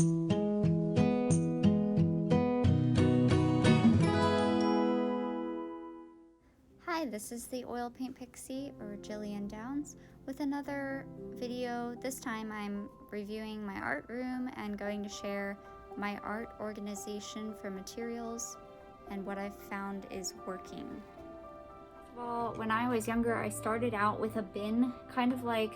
Hi, this is the Oil Paint Pixie, or Jillian Downs, with another video. This time I'm reviewing my art room and going to share my art organization for materials and what I've found is working. Well, when I was younger, I started out with a bin, kind of like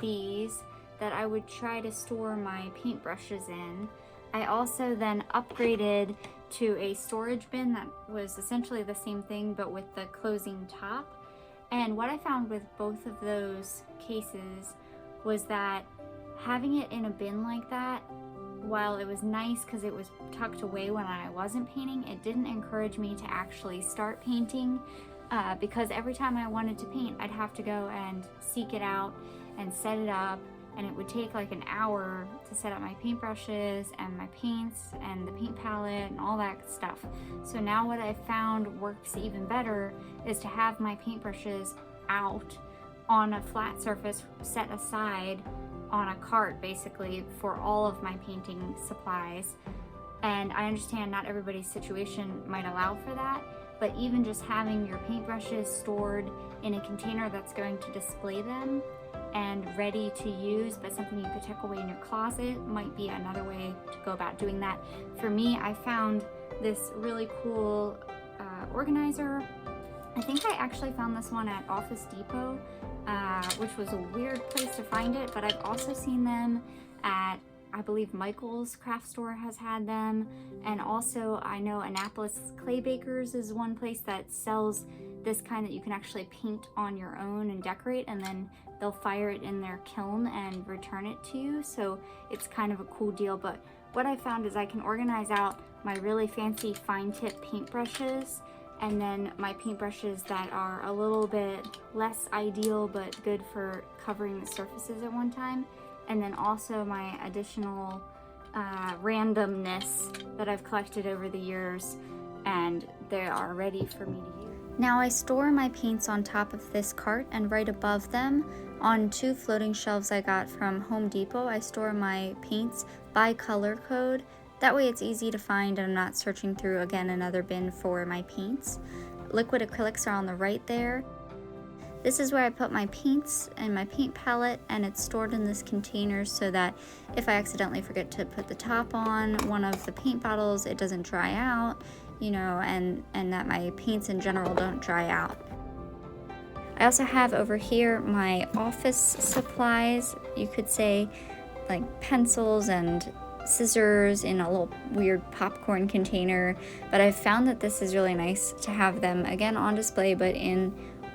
these, that I would try to store my paintbrushes in. I also then upgraded to a storage bin that was essentially the same thing but with the closing top. And what I found with both of those cases was that having it in a bin like that, while it was nice because it was tucked away when I wasn't painting, it didn't encourage me to actually start painting because every time I wanted to paint, I'd have to go and seek it out and set it up, and it would take like an hour to set up my paintbrushes and my paints and the paint palette and all that stuff. So now what I've found works even better is to have my paintbrushes out on a flat surface set aside on a cart, basically, for all of my painting supplies. And I understand not everybody's situation might allow for that, but even just having your paintbrushes stored in a container that's going to display them and ready to use, but something you could tuck away in your closet, might be another way to go about doing that. For me, I found this really cool organizer. I think I actually found this one at Office Depot, which was a weird place to find it, but I've also seen them at, I believe, Michael's craft store has had them, and also I know Annapolis Clay Bakers is one place that sells this kind that you can actually paint on your own and decorate, and then they'll fire it in their kiln and return it to you. So it's kind of a cool deal. But what I found is I can organize out my really fancy fine tip paintbrushes, and then my paintbrushes that are a little bit less ideal but good for covering the surfaces at one time, and then also my additional randomness that I've collected over the years, and they are ready for me to use. Now I store my paints on top of this cart, and right above them on 2 floating shelves I got from Home Depot, I store my paints by color code. That way it's easy to find and I'm not searching through, again, another bin for my paints. Liquid acrylics are on the right there. This is where I put my paints and my paint palette, and it's stored in this container so that if I accidentally forget to put the top on one of the paint bottles, it doesn't dry out, you know, and that my paints in general don't dry out. I also have over here my office supplies, you could say, like pencils and scissors in a little weird popcorn container, but I've found that this is really nice to have them, again, on display, but in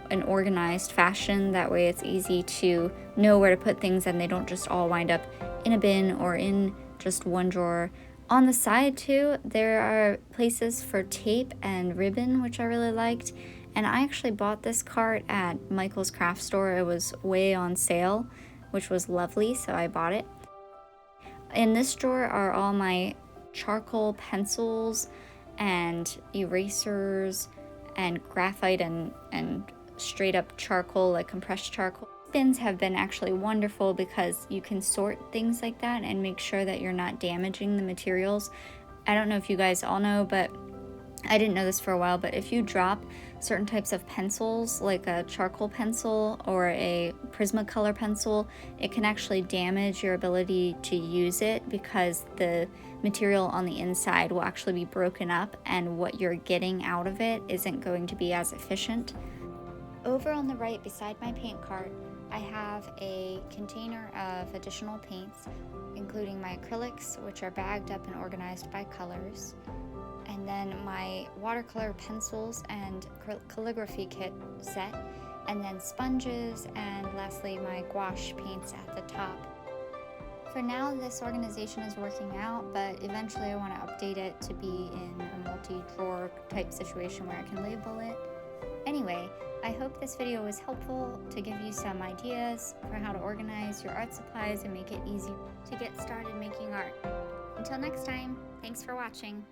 an organized fashion. That way it's easy to know where to put things and they don't just all wind up in a bin or in just one drawer. On the side too, there are places for tape and ribbon, which I really liked, and I actually bought this cart at Michael's craft store. It was way on sale, which was lovely, so I bought it. In this drawer are all my charcoal pencils and erasers and graphite and straight up charcoal, like compressed charcoal. Bins have been actually wonderful because you can sort things like that and make sure that you're not damaging the materials. I don't know if you guys all know, but I didn't know this for a while, but if you drop certain types of pencils, like a charcoal pencil or a Prismacolor pencil, it can actually damage your ability to use it because the material on the inside will actually be broken up and what you're getting out of it isn't going to be as efficient. Over on the right beside my paint cart, I have a container of additional paints, including my acrylics, which are bagged up and organized by colors, and then my watercolor pencils and calligraphy kit set, and then sponges, and lastly my gouache paints at the top. For now, this organization is working out, but eventually I want to update it to be in a multi-drawer type situation where I can label it. Anyway, I hope this video was helpful to give you some ideas for how to organize your art supplies and make it easy to get started making art. Until next time, thanks for watching.